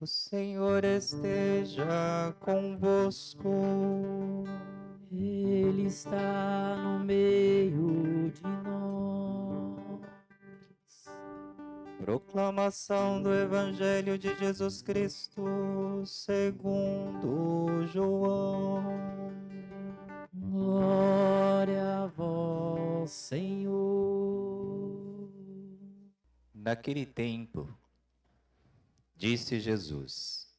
O Senhor esteja convosco. Ele está no meio de nós. Proclamação do Evangelho de Jesus Cristo segundo João. Glória a vós, Senhor. Naquele tempo, disse Jesus: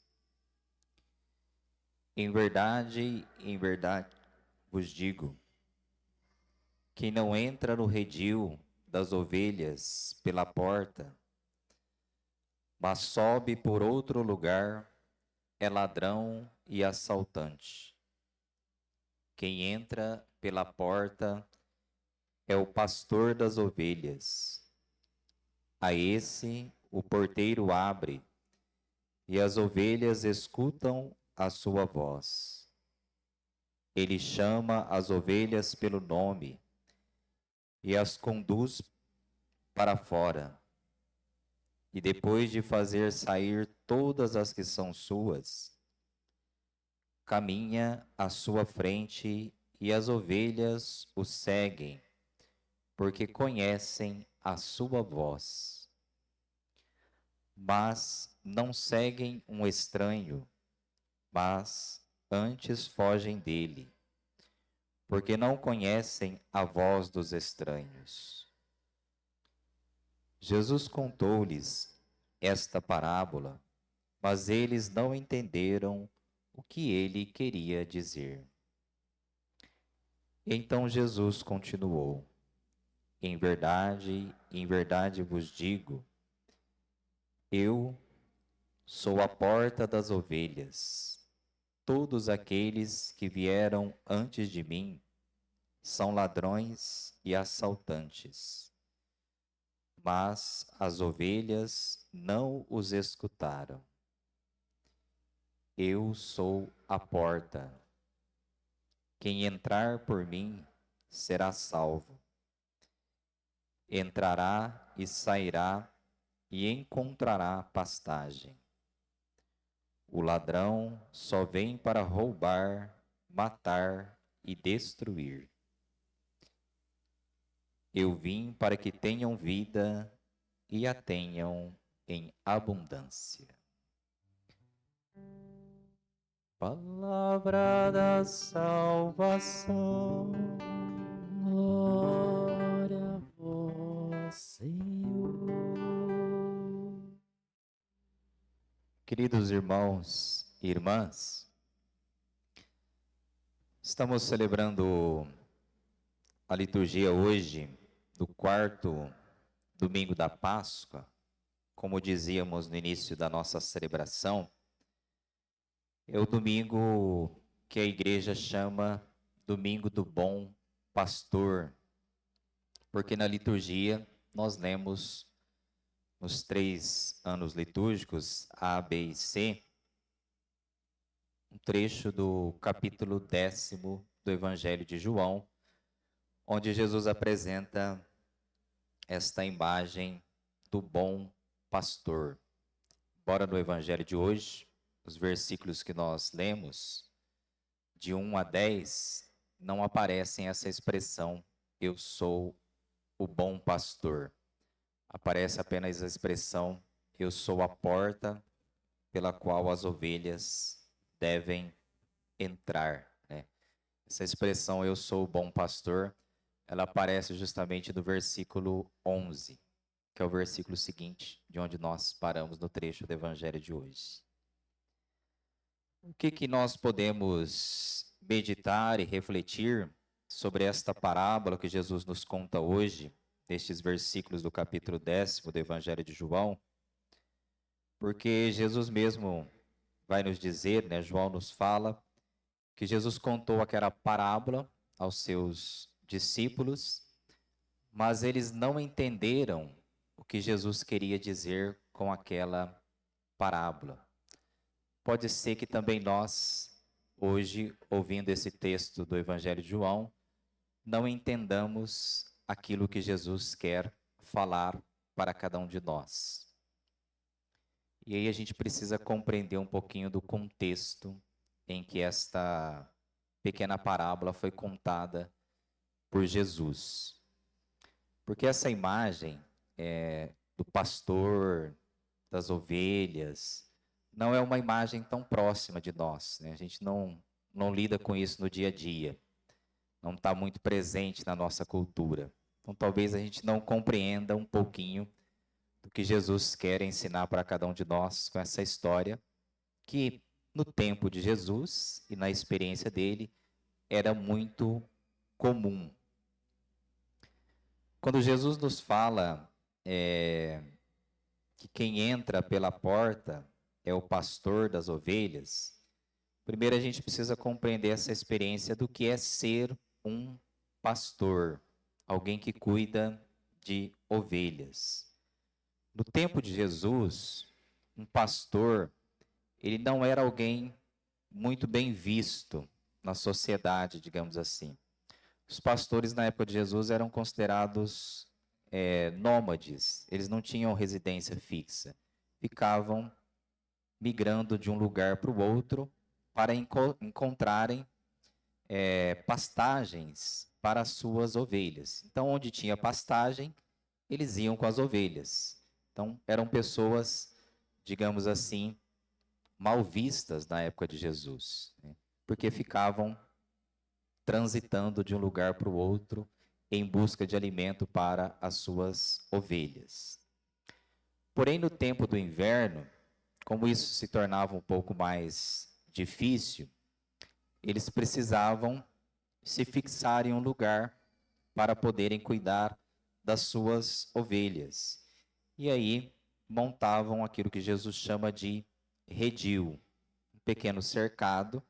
em verdade vos digo, quem não entra no redil das ovelhas pela porta, mas sobe por outro lugar, é ladrão e assaltante. Quem entra pela porta é o pastor das ovelhas. A esse o porteiro abre, e as ovelhas escutam a sua voz. Ele chama as ovelhas pelo nome e as conduz para fora. E depois de fazer sair todas as que são suas, caminha à sua frente e as ovelhas o seguem, porque conhecem a sua voz. Mas não seguem um estranho, mas antes fogem dele, porque não conhecem a voz dos estranhos. Jesus contou-lhes esta parábola, mas eles não entenderam o que ele queria dizer. Então Jesus continuou: em verdade vos digo, eu sou a porta das ovelhas. Todos aqueles que vieram antes de mim são ladrões e assaltantes, mas as ovelhas não os escutaram. Eu sou a porta. Quem entrar por mim será salvo. Entrará e sairá e encontrará pastagem. O ladrão só vem para roubar, matar e destruir. Eu vim para que tenham vida e a tenham em abundância. Palavra da salvação. Glória a vós, Senhor. Queridos irmãos e irmãs, estamos celebrando a liturgia hoje do quarto domingo da Páscoa, como dizíamos no início da nossa celebração. É o domingo que a igreja chama Domingo do Bom Pastor, porque na liturgia nós lemos nos 3 anos litúrgicos, A, B e C, um trecho do capítulo 10º do Evangelho de João, onde Jesus apresenta esta imagem do bom pastor. Embora no Evangelho de hoje, os versículos que nós lemos, de 1 a 10, não aparecem essa expressão, eu sou o bom pastor. Aparece apenas a expressão, eu sou a porta pela qual as ovelhas devem entrar, né? Essa expressão, eu sou o bom pastor, ela aparece justamente no versículo 11, que é o versículo seguinte, de onde nós paramos no trecho do Evangelho de hoje. O que nós podemos meditar e refletir sobre esta parábola que Jesus nos conta hoje, nestes versículos do capítulo 10º do Evangelho de João? Porque Jesus mesmo vai nos dizer, né, João nos fala, que Jesus contou aquela parábola aos seus discípulos, mas eles não entenderam o que Jesus queria dizer com aquela parábola. Pode ser que também nós, hoje, ouvindo esse texto do Evangelho de João, não entendamos aquilo que Jesus quer falar para cada um de nós. E aí a gente precisa compreender um pouquinho do contexto em que esta pequena parábola foi contada por Jesus. Porque essa imagem do pastor, das ovelhas, não é uma imagem tão próxima de nós, né? A gente não lida com isso no dia a dia, não está muito presente na nossa cultura. Então talvez a gente não compreenda um pouquinho do que Jesus quer ensinar para cada um de nós com essa história, que no tempo de Jesus e na experiência dele era muito comum. Quando Jesus nos fala que quem entra pela porta é o pastor das ovelhas, primeiro a gente precisa compreender essa experiência do que é ser um pastor, alguém que cuida de ovelhas. No tempo de Jesus, um pastor, ele não era alguém muito bem visto na sociedade, digamos assim. Os pastores na época de Jesus eram considerados nômades, eles não tinham residência fixa, ficavam migrando de um lugar para o outro para encontrarem pastagens para as suas ovelhas. Então, onde tinha pastagem, eles iam com as ovelhas. Então, eram pessoas, digamos assim, mal vistas na época de Jesus, né? Porque ficavam transitando de um lugar para o outro em busca de alimento para as suas ovelhas. Porém, no tempo do inverno, como isso se tornava um pouco mais difícil, eles precisavam se fixar em um lugar para poderem cuidar das suas ovelhas. E aí montavam aquilo que Jesus chama de redil, um pequeno cercado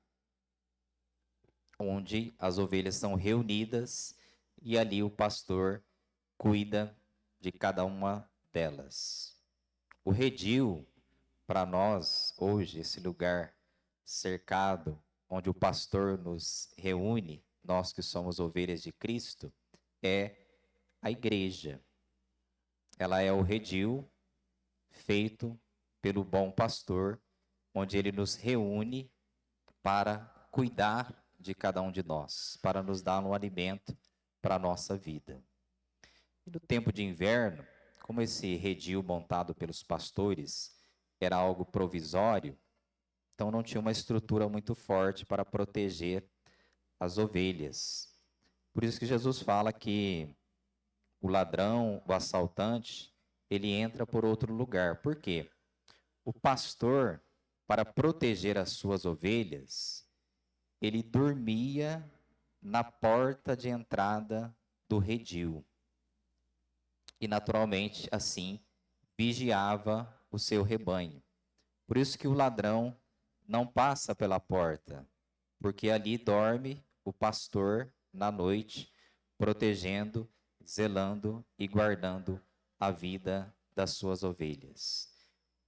onde as ovelhas são reunidas e ali o pastor cuida de cada uma delas. O redil, para nós, hoje, esse lugar cercado, onde o pastor nos reúne, nós que somos ovelhas de Cristo, é a igreja. Ela é o redil feito pelo bom pastor, onde ele nos reúne para cuidar de cada um de nós, para nos dar um alimento para a nossa vida. E no tempo de inverno, como esse redil montado pelos pastores era algo provisório, então não tinha uma estrutura muito forte para proteger as ovelhas. Por isso que Jesus fala que o ladrão, o assaltante, ele entra por outro lugar. Por quê? O pastor, para proteger as suas ovelhas, ele dormia na porta de entrada do redil. E, naturalmente, assim, vigiava o seu rebanho. Por isso que o ladrão não passa pela porta, porque ali dorme o pastor na noite, protegendo, zelando e guardando a vida das suas ovelhas.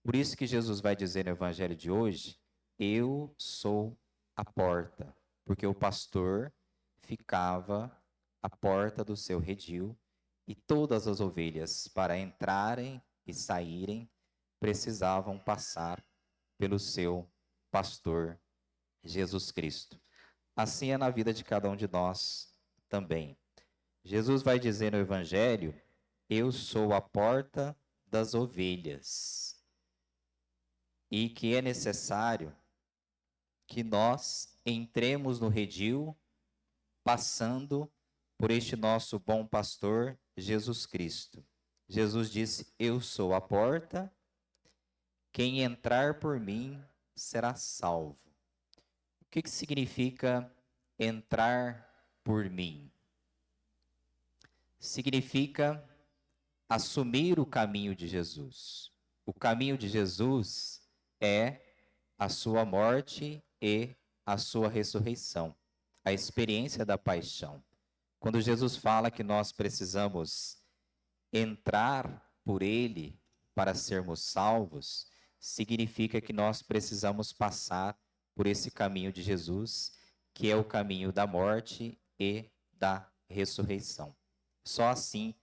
Por isso que Jesus vai dizer no evangelho de hoje: eu sou a porta, porque o pastor ficava à porta do seu redil e todas as ovelhas, para entrarem e saírem, precisavam passar pelo seu pastor Jesus Cristo. Assim é na vida de cada um de nós também. Jesus vai dizer no evangelho: eu sou a porta das ovelhas. E que é necessário que nós entremos no redil, passando por este nosso bom pastor, Jesus Cristo. Jesus disse: eu sou a porta, quem entrar por mim será salvo. O que significa entrar por mim? Significa assumir o caminho de Jesus. O caminho de Jesus é a sua morte e a sua ressurreição, a experiência da paixão. Quando Jesus fala que nós precisamos entrar por ele para sermos salvos, significa que nós precisamos passar por esse caminho de Jesus, que é o caminho da morte e da ressurreição. Só assim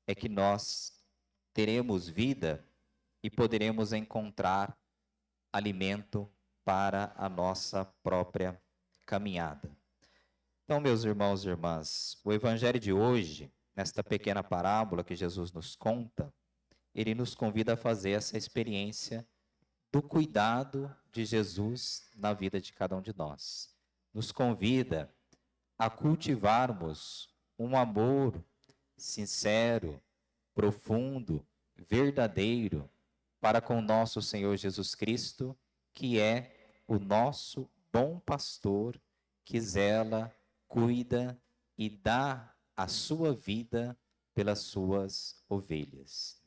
é que nós teremos vida e poderemos encontrar alimento para a nossa própria caminhada. Então, meus irmãos e irmãs, o evangelho de hoje, nesta pequena parábola que Jesus nos conta, ele nos convida a fazer essa experiência do cuidado de Jesus na vida de cada um de nós. Nos convida a cultivarmos um amor sincero, profundo, verdadeiro para com nosso Senhor Jesus Cristo, que é o nosso bom pastor, que zela, cuida e dá a sua vida pelas suas ovelhas.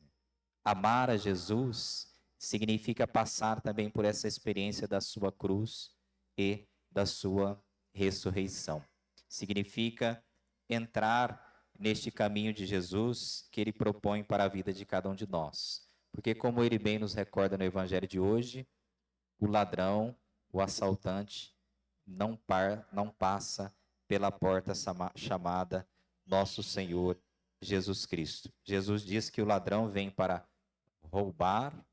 Amar a Jesus significa passar também por essa experiência da sua cruz e da sua ressurreição. Significa entrar neste caminho de Jesus que ele propõe para a vida de cada um de nós. Porque, como ele bem nos recorda no evangelho de hoje, o ladrão, o assaltante, não passa pela porta chamada Nosso Senhor Jesus Cristo. Jesus diz que o ladrão vem para roubar,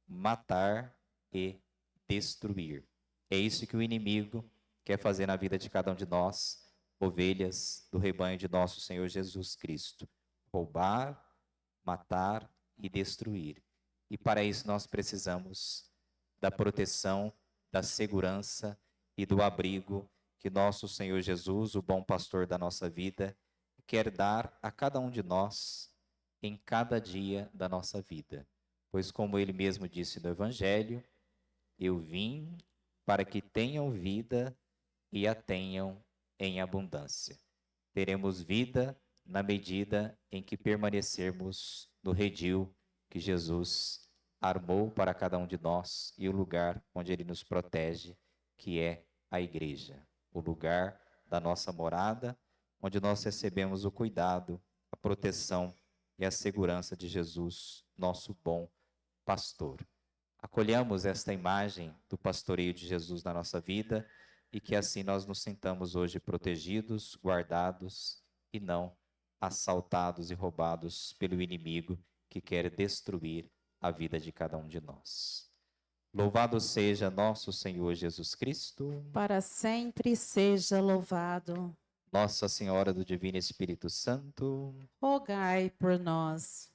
matar e destruir. É isso que o inimigo quer fazer na vida de cada um de nós, ovelhas do rebanho de nosso Senhor Jesus Cristo. Roubar, matar e destruir. E para isso nós precisamos da proteção, da segurança e do abrigo que nosso Senhor Jesus, o bom pastor da nossa vida, quer dar a cada um de nós em cada dia da nossa vida. Pois, como ele mesmo disse no Evangelho, eu vim para que tenham vida e a tenham em abundância. Teremos vida na medida em que permanecermos no redil que Jesus armou para cada um de nós e o lugar onde ele nos protege, que é a igreja, o lugar da nossa morada, onde nós recebemos o cuidado, a proteção e a segurança de Jesus, nosso bom pastor. Acolhamos esta imagem do pastoreio de Jesus na nossa vida e que assim nós nos sintamos hoje protegidos, guardados e não assaltados e roubados pelo inimigo que quer destruir a vida de cada um de nós. Louvado seja nosso Senhor Jesus Cristo. Para sempre seja louvado. Nossa Senhora do Divino Espírito Santo. Rogai por nós.